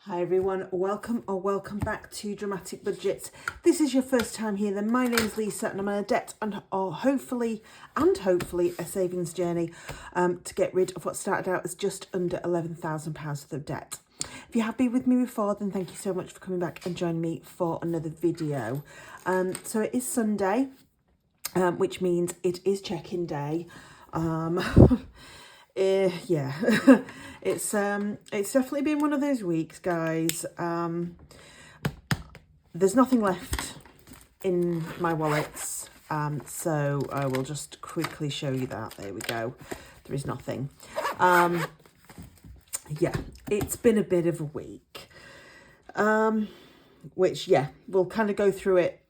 Hi everyone, welcome back to Dramatic Budgets. This is your first time here, then my name's Lisa and I'm on a debt and hopefully a savings journey to get rid of what started out as just under £11,000 worth of debt. If you have been with me before, then thank you so much for coming back and joining me for another video. So it is Sunday, which means it is check-in day. Yeah, it's definitely been one of those weeks, guys. There's nothing left in my wallets, so I will just quickly show you that. There we go. There is nothing. Yeah, it's been a bit of a week, which, yeah, we'll kind of go through it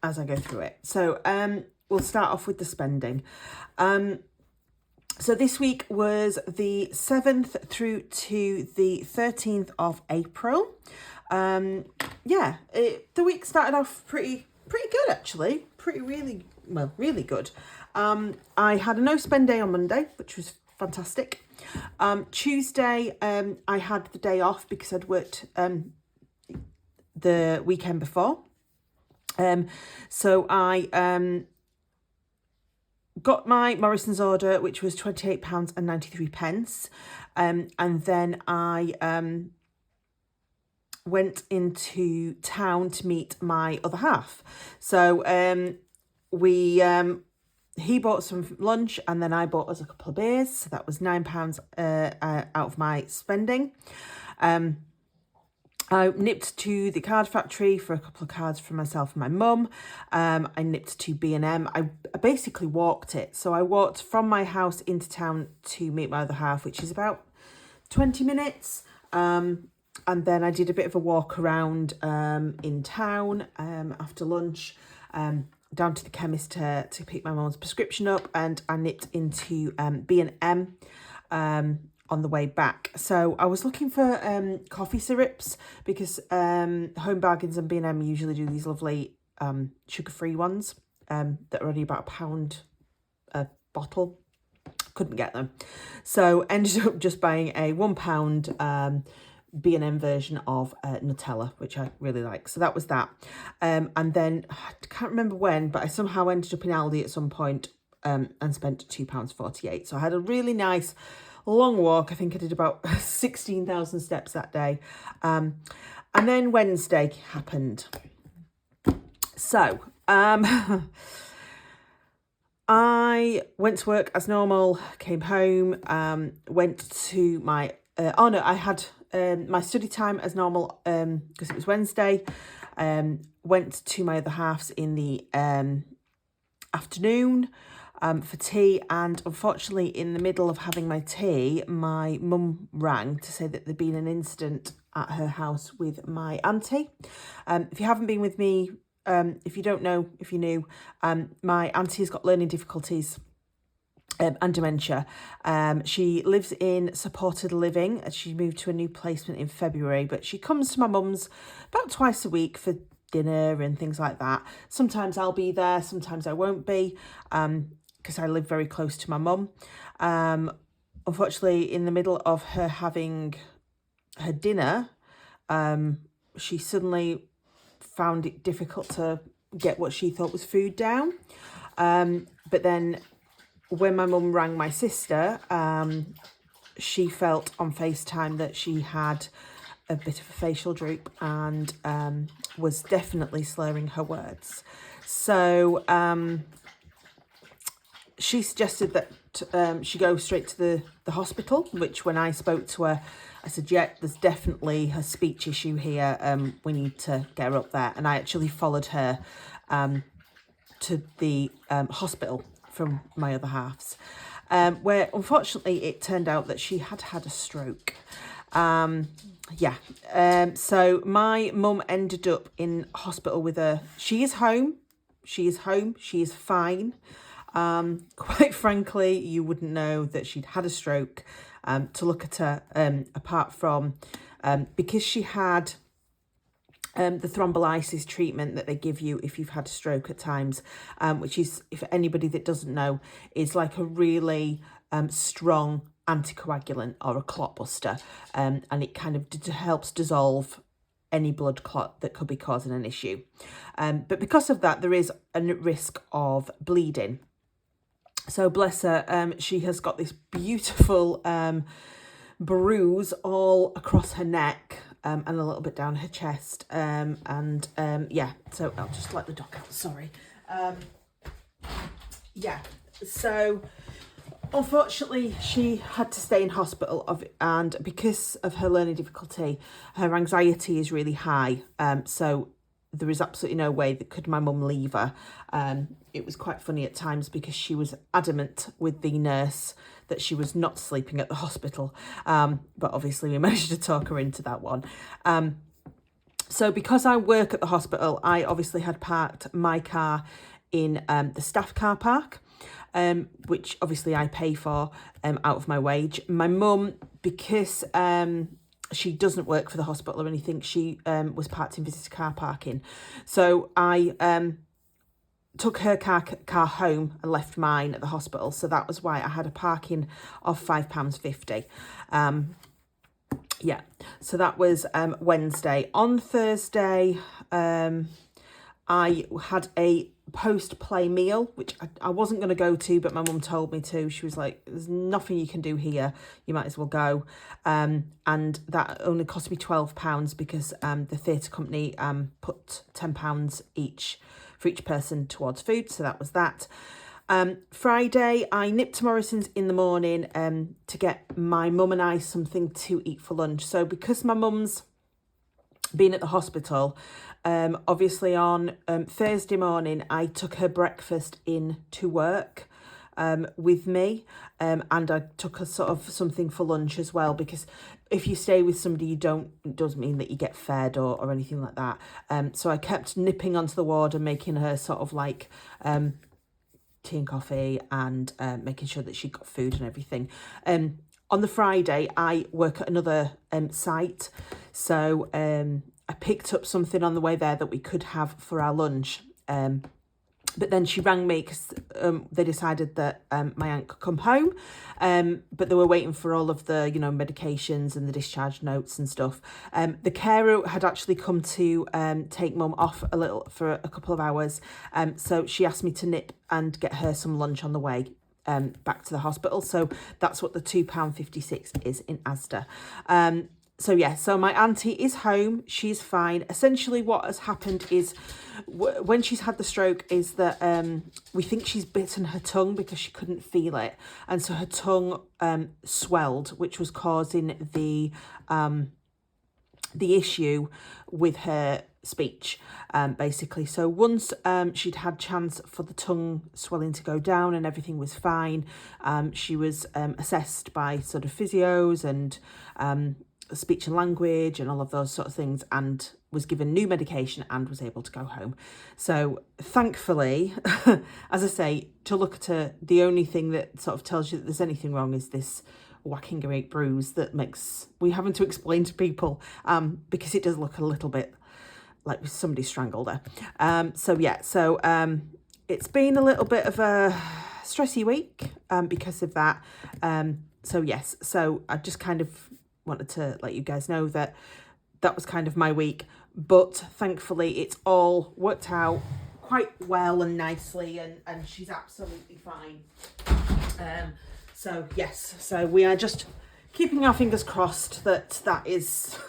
as I go through it. So we'll start off with the spending. So this week was the 7th through to the 13th of April. Yeah, the week started off pretty good, actually. Really good. I had a no spend day on Monday, which was fantastic. Tuesday, I had the day off because I'd worked the weekend before. So I got my Morrison's order, which was £28.93. And then I went into town to meet my other half. So he bought some lunch and then I bought us a couple of beers. So that was £9 out of my spending. I nipped to the card factory for a couple of cards for myself and my mum. I nipped to B&M. I basically walked it. So I walked from my house into town to meet my other half, which is about 20 minutes. And then I did a bit of a walk around in town after lunch, down to the chemist to pick my mum's prescription up. And I nipped into B&M on the way back. So I was looking for coffee syrups because Home Bargains and B&M usually do these lovely sugar-free ones that are only about £1 a bottle. Couldn't get them. So ended up just buying a £1 B&M version of Nutella, which I really like. So that was that. And then, I can't remember when, but I somehow ended up in Aldi at some point and spent £2.48. So I had a really nice long walk. I think I did about 16,000 steps that day. And then Wednesday happened. So I went to work as normal, came home, went to my, I had my study time as normal because it was Wednesday. Went to my other half's in the afternoon for tea, and unfortunately in the middle of having my tea, my mum rang to say that there'd been an incident at her house with my auntie. If you haven't been with me, if you don't know, if you're new, my auntie has got learning difficulties and dementia. She lives in supported living and she moved to a new placement in February, but she comes to my mum's about twice a week for dinner and things like that. Sometimes I'll be there, sometimes I won't be, because I live very close to my mum. Unfortunately, in the middle of her having her dinner, she suddenly found it difficult to get what she thought was food down. But then when my mum rang my sister, she felt on FaceTime that she had a bit of a facial droop and was definitely slurring her words. So she suggested that she go straight to the hospital, which when I spoke to her, I said, yeah, there's definitely a speech issue here. We need to get her up there. And I actually followed her to the hospital from my other half's, where unfortunately it turned out that she had had a stroke. So my mum ended up in hospital with her. She is home. She is fine. Quite frankly, you wouldn't know that she'd had a stroke to look at her, apart from because she had the thrombolysis treatment that they give you if you've had a stroke at times, which is, if anybody that doesn't know, is like a really strong anticoagulant or a clot buster, and it kind of helps dissolve any blood clot that could be causing an issue. But because of that, there is a risk of bleeding. So bless her, she has got this beautiful bruise all across her neck, and a little bit down her chest, yeah, so I'll just let the dog out, sorry. Yeah, so unfortunately she had to stay in hospital, and because of her learning difficulty, her anxiety is really high, so there is absolutely no way that could my mum leave her. It was quite funny at times because she was adamant with the nurse that she was not sleeping at the hospital, but obviously we managed to talk her into that one. So because I work at the hospital, I obviously had parked my car in the staff car park, which obviously I pay for out of my wage. My mum, because she doesn't work for the hospital or anything, she was parked in visitor car parking. So I took her car home and left mine at the hospital. So that was why I had a parking of £5.50. Yeah, so that was Wednesday. On Thursday, I had a post-play meal, which I wasn't going to go to, but my mum told me to. She was like, there's nothing you can do here, you might as well go. And that only cost me £12 because the theatre company put £10 each for each person towards food, so that was that. Friday, I nipped to Morrison's in the morning to get my mum and I something to eat for lunch. So because my mum's been at the hospital, obviously on Thursday morning, I took her breakfast in to work with me, and I took a sort of something for lunch as well, because if you stay with somebody, it doesn't mean that you get fed or anything like that. So I kept nipping onto the ward and making her sort of like tea and coffee, and making sure that she got food and everything. On the Friday, I work at another site, so I picked up something on the way there that we could have for our lunch. But then she rang me because they decided that my aunt could come home, but they were waiting for all of the, medications and the discharge notes and stuff. The carer had actually come to take mum off a little for a couple of hours, so she asked me to nip and get her some lunch on the way back to the hospital. So that's what the £2.56 is in Asda. So yeah, so my auntie is home, she's fine. Essentially what has happened is when she's had the stroke is that we think she's bitten her tongue because she couldn't feel it. And so her tongue swelled, which was causing the issue with her speech, basically. So once she'd had chance for the tongue swelling to go down and everything was fine, she was assessed by sort of physios and speech and language and all of those sort of things, and was given new medication and was able to go home. So thankfully, as I say, to look at her, the only thing that sort of tells you that there's anything wrong is this whacking great bruise that makes we having to explain to people, because it does look a little bit like somebody strangled her. So it's been a little bit of a stressy week because of that. So yes, so I just kind of wanted to let you guys know that was kind of my week, but thankfully it's all worked out quite well and nicely, and she's absolutely fine. So yes, so we are just keeping our fingers crossed that is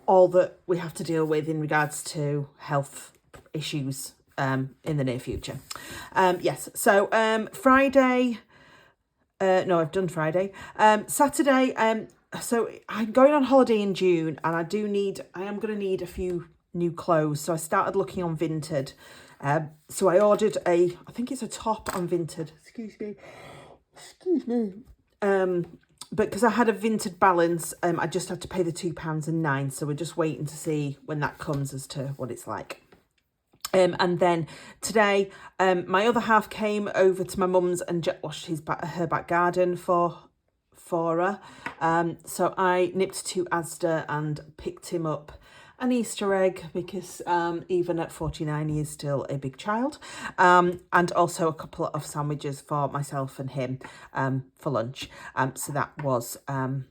all that we have to deal with in regards to health issues in the near future. Yes, so Friday, no, I've done Friday. Saturday, so I'm going on holiday in June, and I am going to need a few new clothes. So I started looking on Vinted. So I ordered I think it's a top on Vinted. Excuse me. But because I had a Vinted balance, I just had to pay the £2.09. So we're just waiting to see when that comes as to what it's like. And then today, my other half came over to my mum's and jet washed her back garden for her. So I nipped to Asda and picked him up an Easter egg because even at 49 he is still a big child, and also a couple of sandwiches for myself and him for lunch. So that was from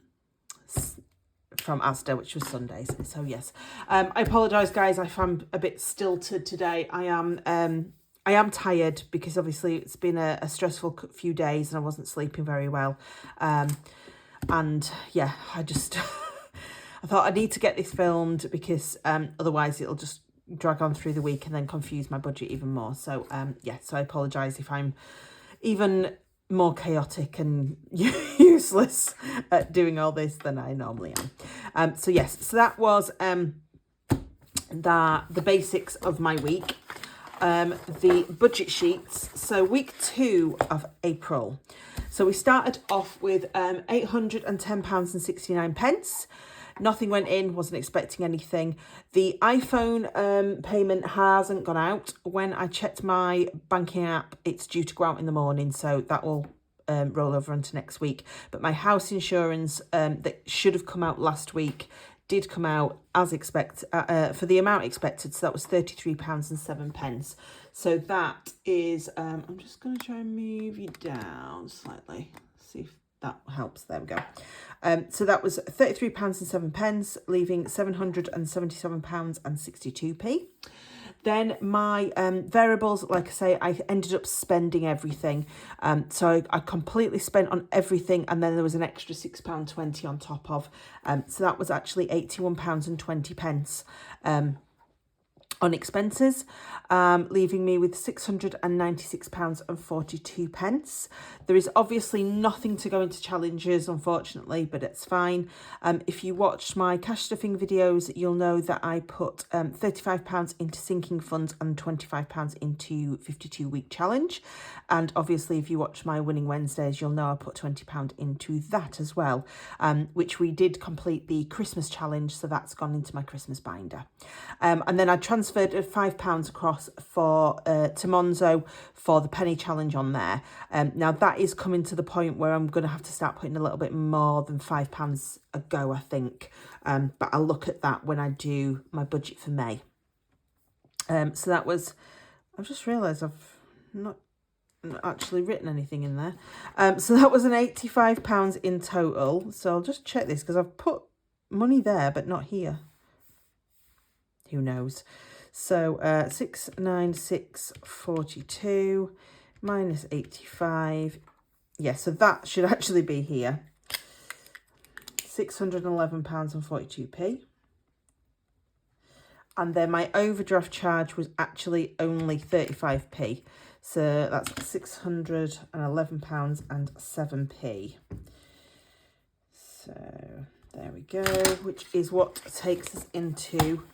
Asda, which was Sundays. So yes, I apologise guys if I'm a bit stilted today. I am tired because obviously it's been a stressful few days and I wasn't sleeping very well, and yeah, I just I thought I need to get this filmed because otherwise it'll just drag on through the week and then confuse my budget even more. So yeah, so I apologise if I'm even more chaotic and useless at doing all this than I normally am. So yes, so that was the basics of my week. The budget sheets. So week 2 of April. So we started off with £810.69. Nothing went in, wasn't expecting anything. The iPhone payment hasn't gone out. When I checked my banking app, it's due to go out in the morning, so that will roll over into next week. But my house insurance that should have come out last week did come out as expected, for the amount expected, so that was £33.07. So that is, I'm just going to try and move you down slightly, see if that helps. There we go. So that was £33.07, leaving £777.62. Then my variables, like I say, I ended up spending everything. So I completely spent on everything, and then there was an extra £6.20 on top of. So that was actually £81.20 on expenses, leaving me with £696.42. There is obviously nothing to go into challenges, unfortunately, but it's fine. If you watched my cash stuffing videos, you'll know that I put £35 into sinking funds and £25 into 52-week challenge. And obviously, if you watch my Winning Wednesdays, you'll know I put £20 into that as well, which we did complete the Christmas challenge, so that's gone into my Christmas binder. And then I transferred £5 across for to Monzo for the penny challenge on there. Now that is coming to the point where I'm going to have to start putting a little bit more than £5 a go, I think. But I'll look at that when I do my budget for May. So that was, I've just realised I've not actually written anything in there. So that was an £85 in total. So I'll just check this because I've put money there but not here. Who knows? So 696.42 minus 85. Yeah, so that should actually be here. £611.42. And then my overdraft charge was actually only 35p. So that's £611.07. So there we go, which is what takes us into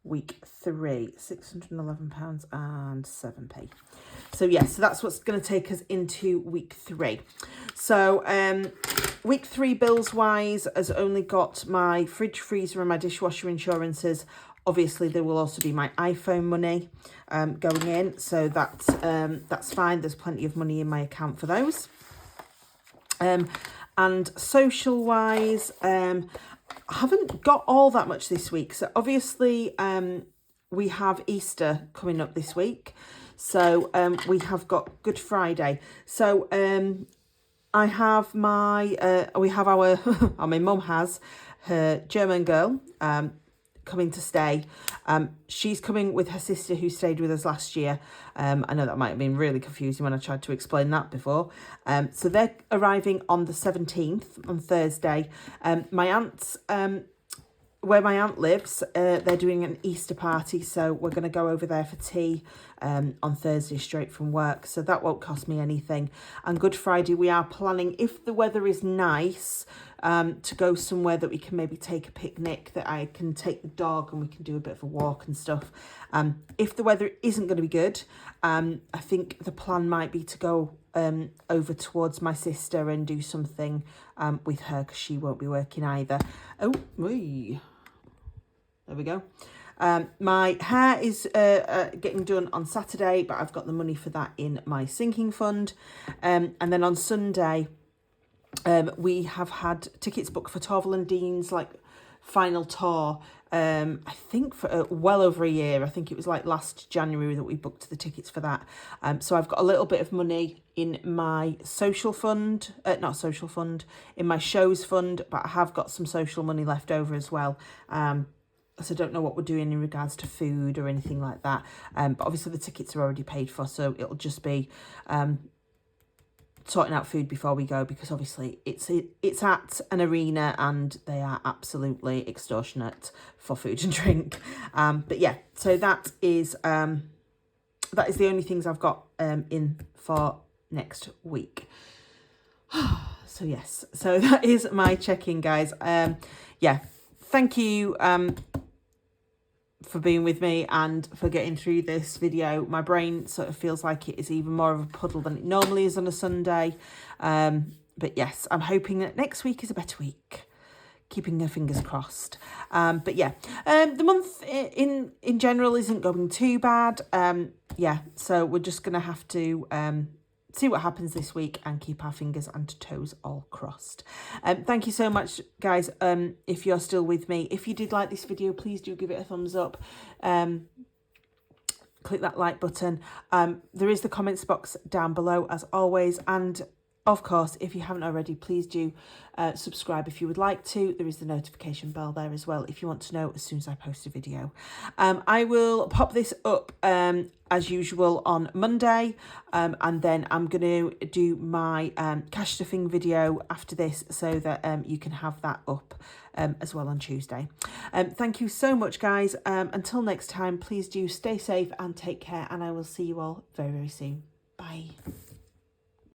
week 3, £611.07. So yes, so that's what's going to take us into week 3. So week 3 bills wise has only got my fridge, freezer and my dishwasher insurances. Obviously there will also be my iPhone money going in, so that's fine. There's plenty of money in my account for those. And social wise, I haven't got all that much this week. So obviously we have Easter coming up this week. So we have got Good Friday. So I have my, we have our, my mum has her German girl coming to stay. She's coming with her sister who stayed with us last year. I know that might have been really confusing when I tried to explain that before. So they're arriving on the 17th, on Thursday. My aunt's, where my aunt lives, they're doing an Easter party, so we're going to go over there for tea on Thursday straight from work, so that won't cost me anything. And Good Friday we are planning, if the weather is nice, to go somewhere that we can maybe take a picnic, that I can take the dog and we can do a bit of a walk and stuff. If the weather isn't going to be good, I think the plan might be to go over towards my sister and do something with her, because she won't be working either. Oh, wee. There we go. My hair is getting done on Saturday, but I've got the money for that in my sinking fund. And then on Sunday, we have had tickets booked for Torval and Dean's, like final tour, I think for well over a year. I think it was like last January that we booked the tickets for that. So I've got a little bit of money in my social fund, in my shows fund, but I have got some social money left over as well. So I don't know what we're doing in regards to food or anything like that. But obviously the tickets are already paid for, so it'll just be sorting out food before we go, because obviously it's at an arena and they are absolutely extortionate for food and drink. But yeah, so that is the only things I've got in for next week. So yes, so that is my check-in, guys. Yeah, thank you for being with me and for getting through this video. My brain sort of feels like it is even more of a puddle than it normally is on a Sunday. But yes, I'm hoping that next week is a better week. Keeping our fingers crossed. But yeah, the month in general isn't going too bad. Yeah, so we're just going to have to see what happens this week and keep our fingers and toes all crossed. Thank you so much, guys, if you're still with me. If you did like this video, please do give it a thumbs up. Click that like button. There is the comments box down below as always, and of course, if you haven't already, please do subscribe if you would like to. There is the notification bell there as well if you want to know as soon as I post a video. I will pop this up as usual on Monday, and then I'm going to do my cash stuffing video after this, so that you can have that up as well on Tuesday. Thank you so much, guys. Until next time, please do stay safe and take care, and I will see you all very, very soon. Bye.